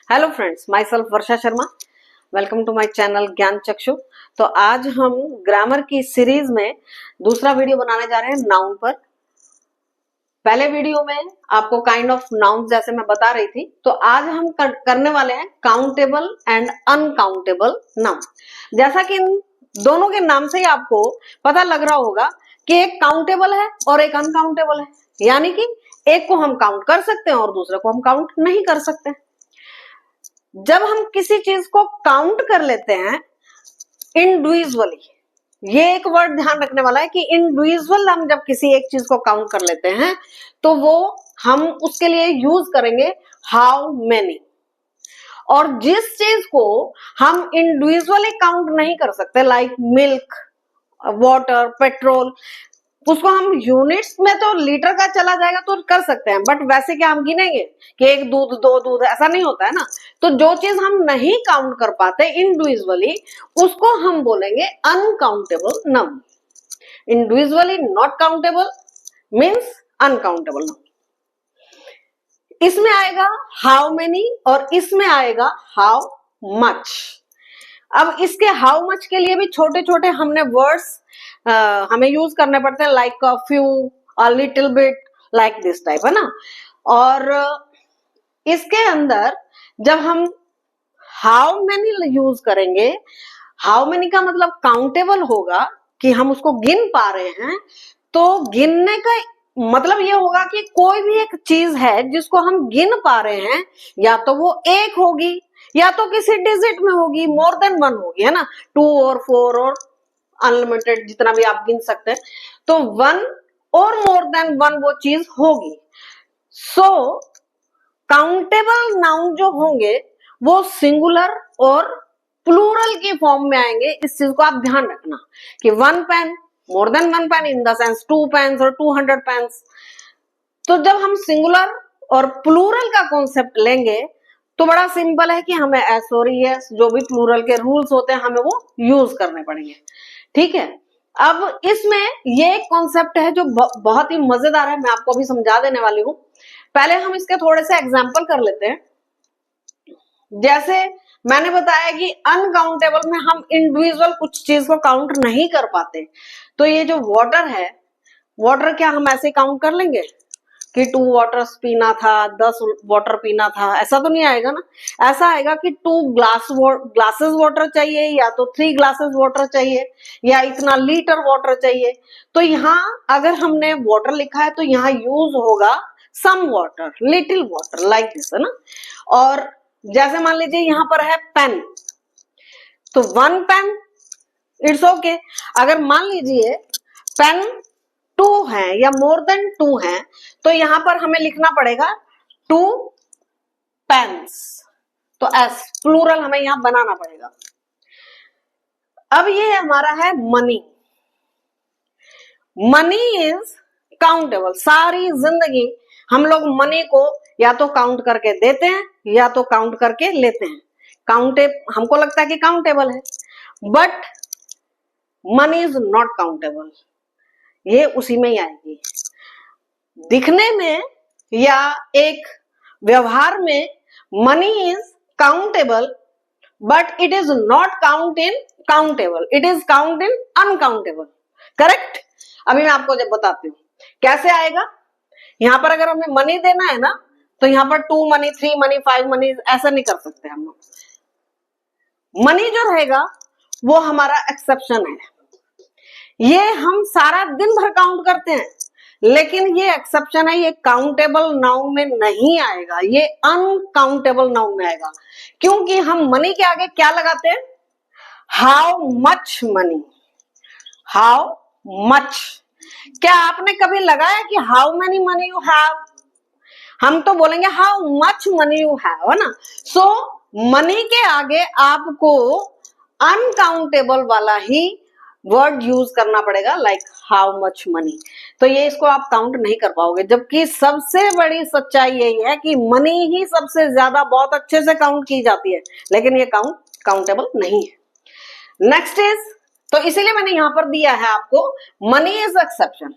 Hello friends, myself Varsha Sharma. Welcome to my channel Gyan Chakshu. तो आज हम ग्रामर की सीरीज में दूसरा वीडियो बनाने जा रहे हैं नाउन पर। पहले वीडियो में आपको काइंड ऑफ नाउन जैसे मैं बता रही थी, तो आज हम करने वाले हैं काउंटेबल एंड अनकाउंटेबल नाउन। जैसा कि इन दोनों के नाम से ही आपको पता लग रहा होगा कि एक काउंटेबल है और एक अनकाउंटेबल है, यानी कि एक को हम काउंट कर सकते हैं और दूसरे को हम काउंट नहीं कर सकते। जब हम किसी चीज को काउंट कर लेते हैं इंडिविजुअली, ये एक वर्ड ध्यान रखने वाला है कि इंडिविजुअल हम जब किसी एक चीज को काउंट कर लेते हैं तो वो हम उसके लिए यूज करेंगे हाउ मेनी। और जिस चीज को हम इंडिविजुअली काउंट नहीं कर सकते, लाइक मिल्क, वाटर, पेट्रोल, उसको हम यूनिट्स में तो लीटर का चला जाएगा तो कर सकते हैं, बट वैसे क्या हम गिनेंगे कि एक दूध, दो दूध, ऐसा नहीं होता है ना। तो जो चीज हम नहीं काउंट कर पाते इंडिविजुअली, उसको हम बोलेंगे uncountable noun. Individually not countable means uncountable noun. इसमें आएगा हाउ मेनी और इसमें आएगा हाउ मच। अब इसके हाउ मच के लिए भी छोटे छोटे हमने वर्ड्स हमें यूज करने पड़ते हैं, like a few, a little bit, like this type, है ना। और इसके अंदर जब हम हाउ मेनी यूज करेंगे, हाउ मेनी का मतलब काउंटेबल होगा कि हम उसको गिन पा रहे हैं। तो गिनने का मतलब ये होगा कि कोई भी एक चीज है जिसको हम गिन पा रहे हैं, या तो वो एक होगी या तो किसी डिजिट में होगी, मोर देन वन होगी, है ना, 2 और 4 और अनलिमिटेड जितना भी आप गिन सकते हैं। तो 1 और मोर देन 1 वो चीज होगी। सो काउंटेबल नाउन जो होंगे वो सिंगुलर और प्लूरल की फॉर्म में आएंगे। इस चीज को आप ध्यान रखना कि 1 pen, more than 1 pen, in the sense 2 pens और 200 पेन्स। तो जब हम सिंगुलर और प्लूरल का कॉन्सेप्ट लेंगे तो बड़ा सिंपल है कि हमें एस और एस, जो भी प्लूरल के रूल्स होते हैं, हमें वो यूज करने पड़ेंगे। ठीक है। अब इसमें ये एक कॉन्सेप्ट है जो बहुत ही मजेदार है, मैं आपको अभी समझा देने वाली हूँ। पहले हम इसके थोड़े से एग्जाम्पल कर लेते हैं। जैसे मैंने बताया कि अनकाउंटेबल में हम इंडिविजुअल कुछ चीज को काउंट नहीं कर पाते। तो ये जो वाटर है, वाटर क्या हम ऐसे काउंट कर लेंगे कि 2 वाटर्स पीना था, 10 वाटर पीना था? ऐसा तो नहीं आएगा ना। ऐसा आएगा कि 2 ग्लासेस वाटर चाहिए, या तो 3 ग्लासेस वाटर चाहिए, या इतना लीटर वाटर चाहिए। तो यहाँ अगर हमने वाटर लिखा है तो यहाँ यूज होगा some water, little water, like this, है ना। और जैसे मान लीजिए यहाँ पर है पेन, तो 1 पेन, इट्स ओके। अगर मान लीजिए पेन 2 है या मोर देन 2 है, तो यहां पर हमें लिखना पड़ेगा 2 पेन्स। तो एस प्लूरल हमें यहां बनाना पड़ेगा। अब ये हमारा है मनी। Money is countable. सारी जिंदगी हम लोग मनी को या तो काउंट करके देते हैं या तो काउंट करके लेते हैं। हमको लगता है कि काउंटेबल है, but money is not countable. ये उसी में ही आएगी। दिखने में या एक व्यवहार में money is countable, but it is not count in countable, it is count in uncountable. Correct. अभी मैं आपको जब बताती हूँ कैसे आएगा। यहां पर अगर हमें मनी देना है ना, तो यहां पर 2 मनी, 3 मनी, 5 मनी, ऐसा नहीं कर सकते हम लोग। मनी जो रहेगा वो हमारा एक्सेप्शन है। ये हम सारा दिन भर काउंट करते हैं, लेकिन ये एक्सेप्शन है, ये काउंटेबल नाउन में नहीं आएगा, ये अनकाउंटेबल नाउन में आएगा। क्योंकि हम मनी के आगे क्या लगाते हैं? How much money, how much. क्या आपने कभी लगाया कि how many money you have? हम तो बोलेंगे how much money you have, है ना। सो मनी के आगे आपको अनकाउंटेबल वाला ही वर्ड यूज करना पड़ेगा, लाइक हाउ मच मनी। तो ये इसको आप काउंट नहीं कर पाओगे, जबकि सबसे बड़ी सच्चाई यही है कि मनी ही सबसे ज्यादा बहुत अच्छे से काउंट की जाती है, लेकिन ये काउंटेबल नहीं है। नेक्स्ट इज, तो इसीलिए मैंने यहां पर दिया है आपको मनी इज एक्सेप्शन।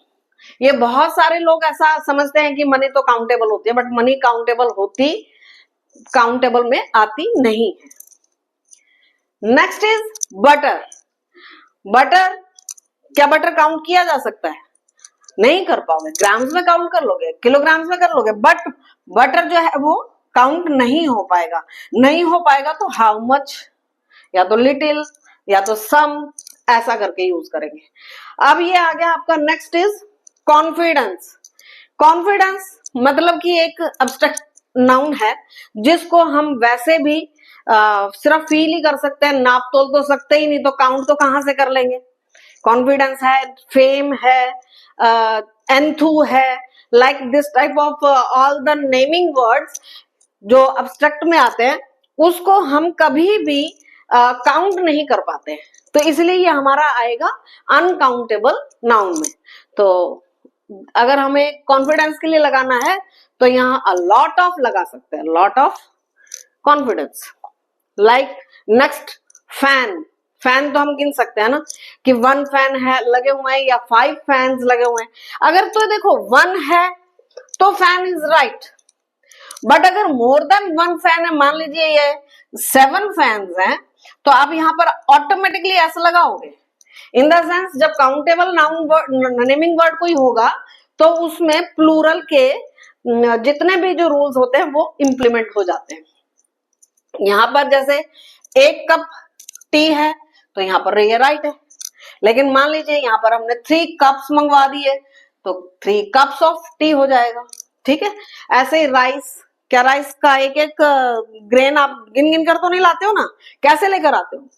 ये बहुत सारे लोग ऐसा समझते हैं कि मनी तो काउंटेबल होती है, बट मनी काउंटेबल होती काउंटेबल में आती नहीं है। Next is butter. बटर, क्या बटर काउंट किया जा सकता है? नहीं कर पाओगे। ग्राम्स में काउंट कर लोगे, किलोग्राम्स में कर लोगे, बट बटर जो है वो काउंट नहीं हो पाएगा। नहीं हो पाएगा तो हाउ मच, या तो लिटिल, या तो सम, ऐसा करके यूज करेंगे। अब ये आ गया आपका नेक्स्ट इज कॉन्फिडेंस। कॉन्फिडेंस मतलब कि एक अब्स्ट्रैक्ट नाउन है जिसको हम वैसे भी सिर्फ फील ही कर सकते हैं, नाप तोल तो सकते ही नहीं, तो काउंट तो कहां से कर लेंगे। कॉन्फिडेंस है, फेम है, एंथू है, like this type of all the naming words जो अब्स्ट्रैक्ट में आते हैं उसको हम कभी भी काउंट नहीं कर पाते हैं, तो इसलिए ये हमारा आएगा अनकाउंटेबल नाउन में। तो अगर हमें कॉन्फिडेंस के लिए लगाना है तो यहाँ अ लॉट ऑफ लगा सकते हैं, lot of confidence. Like next fan. Fan तो हम गिन सकते हैं ना कि 1 फैन है लगे हुए हैं या 5 फैंस लगे हुए हैं। अगर तो देखो 1 है तो फैन इज राइट, बट अगर मोर देन 1 फैन है, मान लीजिए ये 7 फैंस हैं, तो आप यहाँ पर ऑटोमेटिकली ऐसा लगाओगे। इन द सेंस जब countable noun word, naming word कोई होगा तो उसमें प्लूरल के जितने भी जो रूल्स होते हैं वो इंप्लीमेंट हो जाते हैं। यहाँ पर जैसे 1 कप टी है तो यहाँ पर ये राइट है, लेकिन मान लीजिए यहाँ पर हमने 3 कप्स मंगवा दिए तो 3 कप्स ऑफ टी हो जाएगा। ठीक है, ऐसे ही राइस, क्या राइस का एक एक ग्रेन आप गिन गिन कर तो नहीं लाते हो ना, कैसे लेकर आते हो?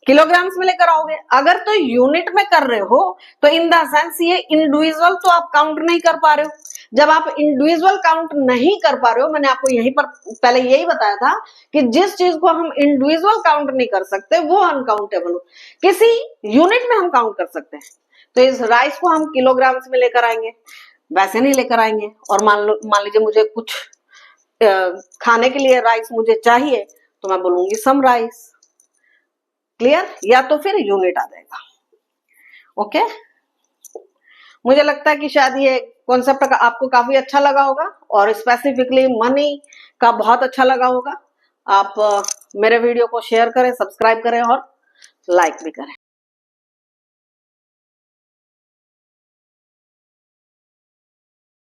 किलोग्राम्स में लेकर आओगे। अगर तो यूनिट में कर रहे हो तो इन द सेंस ये इंडिविजुअल तो आप काउंट नहीं कर पा रहे हो। जब आप इंडिविजुअल काउंट नहीं कर पा रहे हो, मैंने आपको यहीं पर पहले यही बताया था कि जिस चीज को हम इंडिविजुअल काउंट नहीं कर सकते वो अनकाउंटेबल हो, किसी यूनिट में हम काउंट कर सकते हैं। तो इस राइस को हम किलोग्राम्स में लेकर आएंगे, वैसे नहीं लेकर आएंगे। और मान लीजिए मुझे कुछ खाने के लिए राइस मुझे चाहिए तो मैं बोलूंगी सम राइस। क्लियर? या तो फिर यूनिट आ जाएगा। ओके, मुझे लगता है कि शायद ये कॉन्सेप्ट आपको काफी अच्छा लगा होगा और स्पेसिफिकली मनी का बहुत अच्छा लगा होगा। आप मेरे वीडियो को शेयर करें, सब्सक्राइब करें और लाइक भी करें।